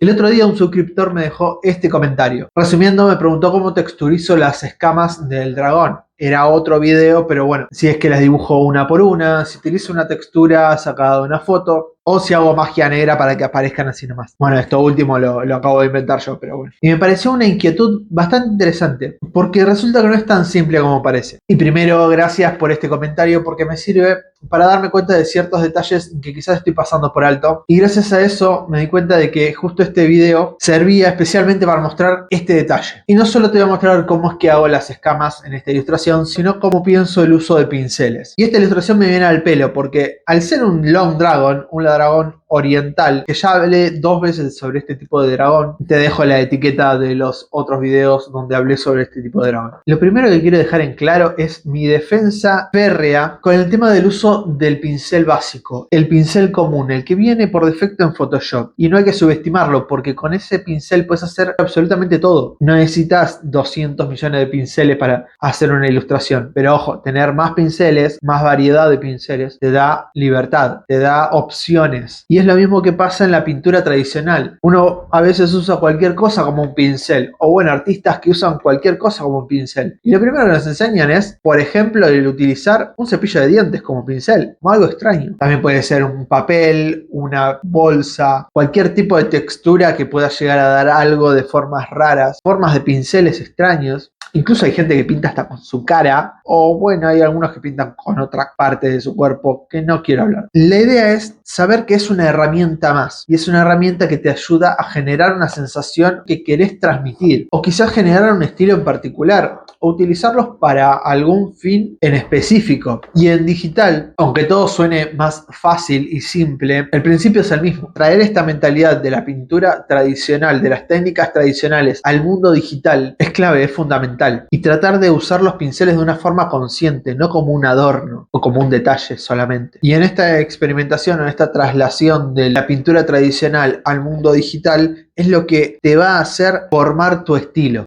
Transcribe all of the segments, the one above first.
El otro día un suscriptor me dejó este comentario. Resumiendo, me preguntó cómo texturizo las escamas del dragón. Era otro video, pero bueno, si es que las dibujo una por una, si utilizo una textura sacada de una foto, o si hago magia negra para que aparezcan así nomás. Bueno, esto último lo acabo de inventar yo, pero bueno. Y me pareció una inquietud bastante interesante, porque resulta que no es tan simple como parece. Y primero, gracias por este comentario, porque me sirve para darme cuenta de ciertos detalles que quizás estoy pasando por alto. Y gracias a eso me di cuenta de que justo este video servía especialmente para mostrar este detalle. Y no solo te voy a mostrar cómo es que hago las escamas en esta ilustración, sino cómo pienso el uso de pinceles. Y esta ilustración me viene al pelo porque al ser un Long Dragon, un dragón oriental, que ya hablé 2 veces sobre este tipo de dragón, te dejo la etiqueta de los otros videos donde hablé sobre este tipo de dragón. Lo primero que quiero dejar en claro es mi defensa férrea con el tema del uso del pincel básico, el pincel común, el que viene por defecto en Photoshop. Y no hay que subestimarlo porque con ese pincel puedes hacer absolutamente todo. No necesitas 200 millones de pinceles para hacer una ilustración. Pero ojo, tener más pinceles, más variedad de pinceles, te da libertad, te da opciones. Y es lo mismo que pasa en la pintura tradicional. Uno a veces usa cualquier cosa como un pincel. O bueno, artistas que usan cualquier cosa como un pincel. Y lo primero que nos enseñan es, por ejemplo, el utilizar un cepillo de dientes como pincel. O algo extraño. También puede ser un papel, una bolsa, cualquier tipo de textura que pueda llegar a dar algo de formas raras. Formas de pinceles extraños. Incluso hay gente que pinta hasta con su cara, o bueno, hay algunos que pintan con otra parte de su cuerpo que no quiero hablar. La idea es saber que es una herramienta más, y es una herramienta que te ayuda a generar una sensación que querés transmitir, o quizás generar un estilo en particular, o utilizarlos para algún fin en específico. Y en digital, aunque todo suene más fácil y simple, el principio es el mismo. Traer esta mentalidad de la pintura tradicional, de las técnicas tradicionales al mundo digital es clave, es fundamental. Y tratar de usar los pinceles de una forma consciente, no como un adorno o como un detalle solamente. Y en esta experimentación o en esta traslación de la pintura tradicional al mundo digital es lo que te va a hacer formar tu estilo.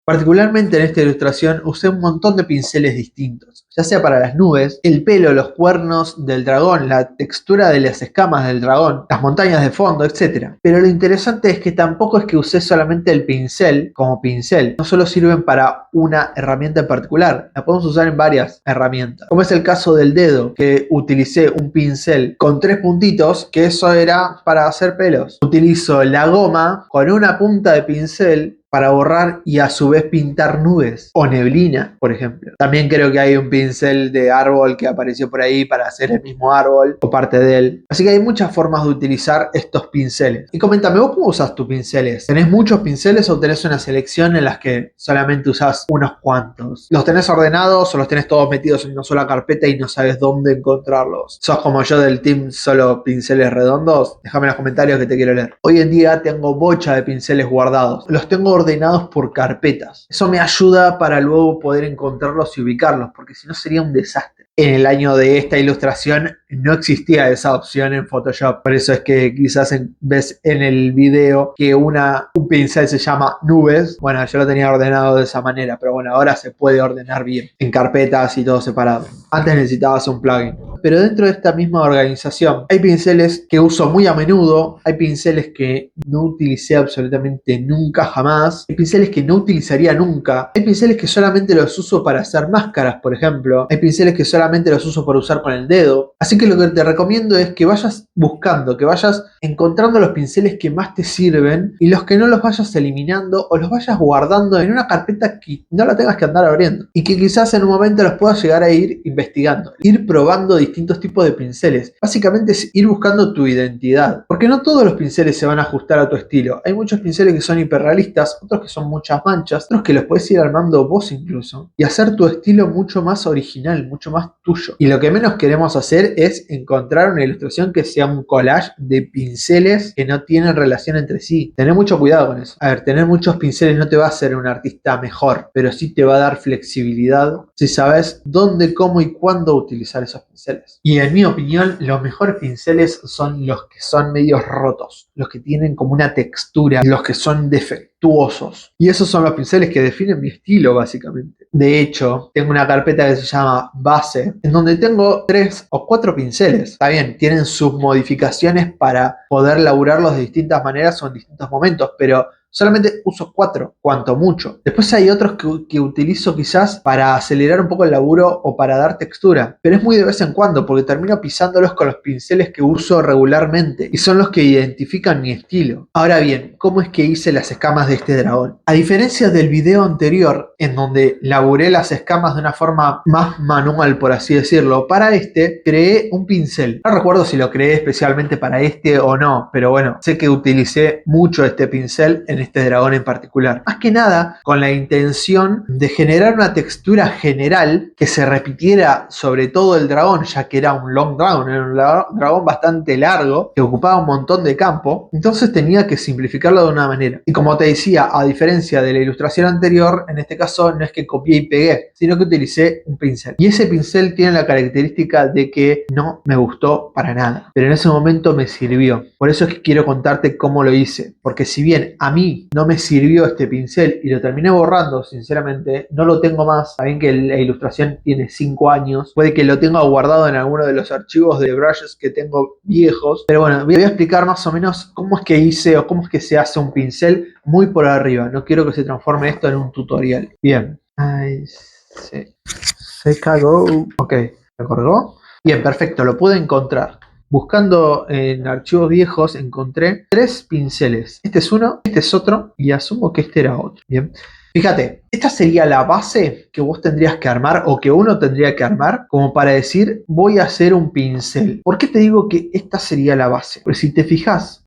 Particularmente en esta ilustración usé un montón de pinceles distintos, ya sea para las nubes, el pelo, los cuernos del dragón, la textura de las escamas del dragón, las montañas de fondo, etc. Pero lo interesante es que tampoco es que usé solamente el pincel como pincel, no solo sirven para una herramienta en particular, la podemos usar en varias herramientas, como es el caso del dedo, que utilicé un pincel con 3 puntitos, que eso era para hacer pelos. Utilizo la goma con una punta de pincel para borrar y a su vez pintar nubes o neblina, por ejemplo. También creo que hay un pincel de árbol que apareció por ahí para hacer el mismo árbol o parte de él. Así que hay muchas formas de utilizar estos pinceles. Y coméntame, ¿vos cómo usas tus pinceles? ¿Tenés muchos pinceles o tenés una selección en las que solamente usás unos cuantos? ¿Los tenés ordenados o los tenés todos metidos en una sola carpeta y no sabes dónde encontrarlos? ¿Sos como yo del team solo pinceles redondos? Déjame en los comentarios que te quiero leer. Hoy en día tengo bocha de pinceles guardados. Los tengo ordenados por carpetas. Eso me ayuda para luego poder encontrarlos y ubicarlos, porque si no sería un desastre. En el año de esta ilustración no existía esa opción en Photoshop, por eso es que quizás ves en el video que un pincel se llama nubes. Bueno, yo lo tenía ordenado de esa manera, pero bueno, ahora se puede ordenar bien en carpetas y todo separado. Antes necesitabas un plugin. Pero dentro de esta misma organización hay pinceles que uso muy a menudo, hay pinceles que no utilicé absolutamente nunca jamás, hay pinceles que no utilizaría nunca, hay pinceles que solamente los uso para hacer máscaras, por ejemplo, hay pinceles que solamente los uso para usar con el dedo. Así que lo que te recomiendo es que vayas buscando, que vayas encontrando los pinceles que más te sirven y los que no los vayas eliminando o los vayas guardando en una carpeta que no la tengas que andar abriendo y que quizás en un momento los puedas llegar a ir investigando, ir probando distintos tipos de pinceles. Básicamente es ir buscando tu identidad, porque no todos los pinceles se van a ajustar a tu estilo. Hay muchos pinceles que son hiperrealistas, otros que son muchas manchas, otros que los puedes ir armando vos incluso y hacer tu estilo mucho más original, mucho más tuyo. Y lo que menos queremos hacer es encontrar una ilustración que sea un collage de pinceles que no tienen relación entre sí. Tener mucho cuidado con eso. A ver, tener muchos pinceles no te va a hacer un artista mejor, pero sí te va a dar flexibilidad si sabes dónde, cómo y cuándo utilizar esos pinceles. Y en mi opinión, los mejores pinceles son los que son medios rotos, los que tienen como una textura, los que son majestuosos. Y esos son los pinceles que definen mi estilo, básicamente. De hecho, tengo una carpeta que se llama base, en donde tengo 3 o 4 pinceles. Está bien, tienen sus modificaciones para poder laburarlos de distintas maneras o en distintos momentos, pero solamente uso 4, cuanto mucho. Después hay otros que utilizo quizás para acelerar un poco el laburo o para dar textura, pero es muy de vez en cuando porque termino pisándolos con los pinceles que uso regularmente y son los que identifican mi estilo. Ahora bien, ¿cómo es que hice las escamas de este dragón? A diferencia del video anterior, en donde laburé las escamas de una forma más manual, por así decirlo, para este creé un pincel. No recuerdo si lo creé especialmente para este o no, pero bueno, sé que utilicé mucho este pincel en este dragón en particular. Más que nada con la intención de generar una textura general que se repitiera sobre todo el dragón, ya que era un long dragon, era un dragón bastante largo que ocupaba un montón de campo, entonces tenía que simplificarlo de una manera. Y como te decía, a diferencia de la ilustración anterior, en este caso no es que copié y pegué, sino que utilicé un pincel. Y ese pincel tiene la característica de que no me gustó para nada, pero en ese momento me sirvió. Por eso es que quiero contarte cómo lo hice, porque si bien a mí no me sirvió este pincel y lo terminé borrando, sinceramente, no lo tengo más. Saben que la ilustración tiene 5 años, puede que lo tenga guardado en alguno de los archivos de brushes que tengo viejos, pero bueno, voy a explicar más o menos cómo es que hice o cómo es que se hace un pincel muy por arriba. No quiero que se transforme esto en un tutorial. Bien. Ay, se cagó. Ok, ¿me cargó? Bien, perfecto, lo pude encontrar. Buscando en archivos viejos encontré 3 pinceles. Este es uno, este es otro y asumo que este era otro. Bien. Fíjate, esta sería la base que vos tendrías que armar o que uno tendría que armar como para decir voy a hacer un pincel. ¿Por qué te digo que esta sería la base? Porque si te fijas,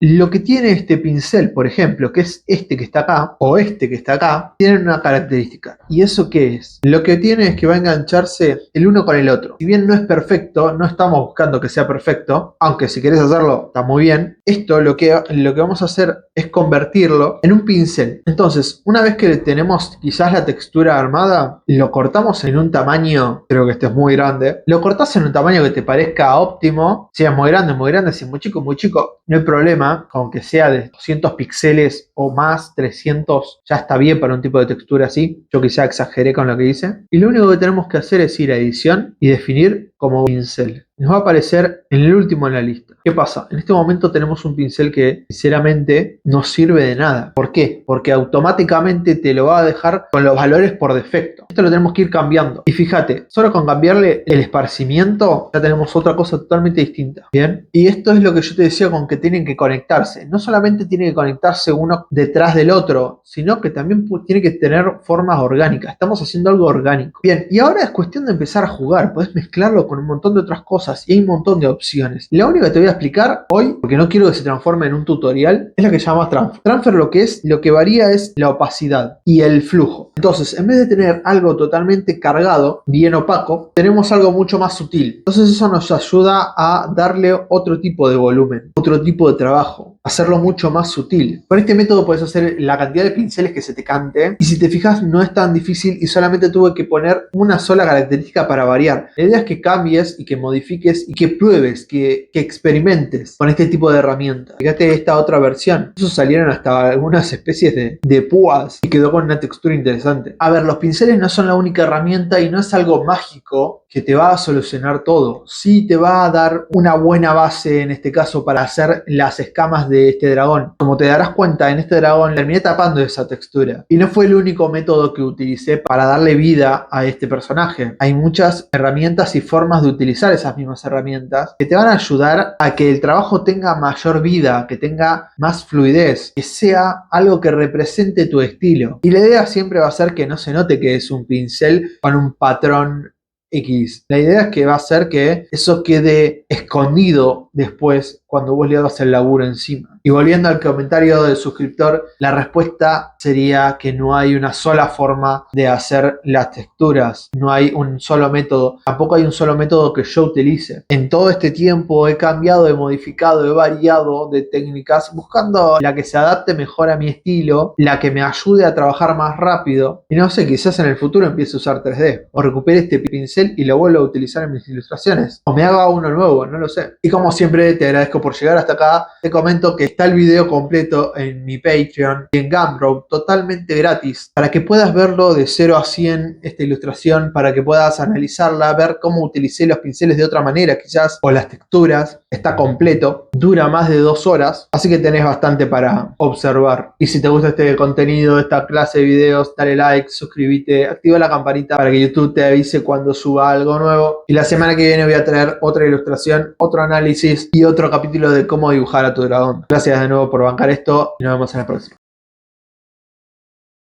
lo que tiene este pincel, por ejemplo, que es este que está acá, o este que está acá, tienen una característica. ¿Y eso qué es? Lo que tiene es que va a engancharse el uno con el otro. Si bien no es perfecto, no estamos buscando que sea perfecto, aunque si querés hacerlo está muy bien, esto lo que vamos a hacer es convertirlo en un pincel. Entonces, una vez que tenemos quizás la textura armada, lo cortamos en un tamaño, creo que este es muy grande, lo cortás en un tamaño que te parezca óptimo, si es muy grande, si es muy chico, no hay problema. Aunque sea de 200 píxeles o más, 300, ya está bien para un tipo de textura así. Yo quizá exageré con lo que hice. Y lo único que tenemos que hacer es ir a edición y definir como pincel. Nos va a aparecer en el último en la lista. ¿Qué pasa? En este momento tenemos un pincel que sinceramente no sirve de nada. ¿Por qué? Porque automáticamente te lo va a dejar con los valores por defecto. Esto lo tenemos que ir cambiando. Y fíjate, solo con cambiarle el esparcimiento ya tenemos otra cosa totalmente distinta. Bien. Y esto es lo que yo te decía con que tienen que conectarse. No solamente tiene que conectarse uno detrás del otro, sino que también tiene que tener formas orgánicas. Estamos haciendo algo orgánico. Bien, y ahora es cuestión de empezar a jugar. Podés mezclarlo con un montón de otras cosas y hay un montón de opciones. La única que te voy a explicar hoy, porque no quiero que se transforme en un tutorial, es la que se llama transfer. Transfer lo que varía es la opacidad y el flujo. Entonces, en vez de tener algo totalmente cargado, bien opaco, tenemos algo mucho más sutil. Entonces eso nos ayuda a darle otro tipo de volumen, otro tipo de trabajo, hacerlo mucho más sutil. Con este método puedes hacer la cantidad de pinceles que se te cante y si te fijas no es tan difícil y solamente tuve que poner una sola característica para variar. La idea es que cambies y que modifiques y que pruebes, que experimentes con este tipo de herramientas. Fíjate esta otra versión. Eso salieron hasta algunas especies de púas y quedó con una textura interesante. A ver, los pinceles no son la única herramienta y no es algo mágico que te va a solucionar todo. Sí te va a dar una buena base en este caso para hacer las escamas de este dragón. Como te darás cuenta, en este dragón terminé tapando esa textura. Y no fue el único método que utilicé para darle vida a este personaje. Hay muchas herramientas y formas de utilizar esas mismas herramientas que te van a ayudar a que el trabajo tenga mayor vida, que tenga más fluidez, que sea algo que represente tu estilo. Y la idea siempre va a ser que no se note que es un pincel con un patrón X. La idea es que va a ser que eso quede escondido después cuando vos le hagas el laburo encima. Y volviendo al comentario del suscriptor, la respuesta sería que no hay una sola forma de hacer las texturas. No hay un solo método. Tampoco hay un solo método que yo utilice. En todo este tiempo he cambiado, he modificado, he variado de técnicas buscando la que se adapte mejor a mi estilo, la que me ayude a trabajar más rápido. Y no sé, quizás en el futuro empiece a usar 3D o recupere este pincel pincel y lo vuelvo a utilizar en mis ilustraciones. O me haga uno nuevo, no lo sé. Y como siempre te agradezco por llegar hasta acá. Te comento que está el video completo en mi Patreon y en Gumroad totalmente gratis para que puedas verlo de 0 a 100 esta ilustración, para que puedas analizarla, ver cómo utilicé los pinceles de otra manera quizás, o las texturas. Está completo, dura más de 2 horas, así que tenés bastante para observar. Y si te gusta este contenido, esta clase de videos, dale like, suscríbete, activa la campanita para que YouTube te avise cuando suba algo nuevo. Y la semana que viene voy a traer otra ilustración, otro análisis y otro capítulo de cómo dibujar a tu dragón. Gracias de nuevo por bancar esto y nos vemos en la próxima.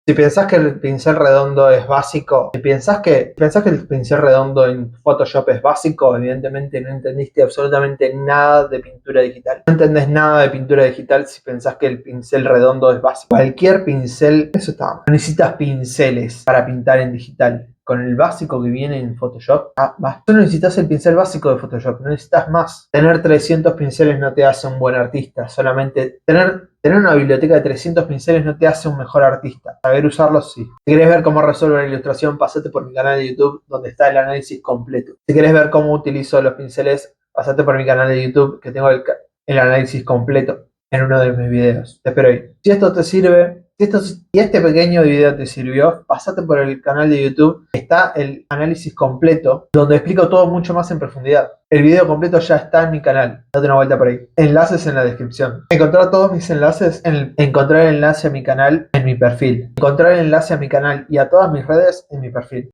Si pensás que el pincel redondo es básico, si pensás que el pincel redondo en Photoshop es básico, evidentemente no entendiste absolutamente nada de pintura digital. No entendés nada de pintura digital si pensás que el pincel redondo es básico. Cualquier pincel, eso está mal. No necesitas pinceles para pintar en digital. Con el básico que viene en Photoshop, basta. Tú no necesitas el pincel básico de Photoshop, no necesitas más. Tener 300 pinceles no te hace un buen artista, solamente tener una biblioteca de 300 pinceles no te hace un mejor artista. Saber usarlos, sí. Si querés ver cómo resuelvo la ilustración, pasate por mi canal de YouTube, donde está el análisis completo. Si querés ver cómo utilizo los pinceles, pasate por mi canal de YouTube, que tengo el análisis completo en uno de mis videos. Te espero ahí. Si esto te sirve, si este pequeño video te sirvió, pasate por el canal de YouTube. Está el análisis completo, donde explico todo mucho más en profundidad. El video completo ya está en mi canal. Date una vuelta por ahí. Enlaces en la descripción. Encontrar todos mis enlaces, encontrar el enlace a mi canal en mi perfil. Encontrar el enlace a mi canal y a todas mis redes en mi perfil.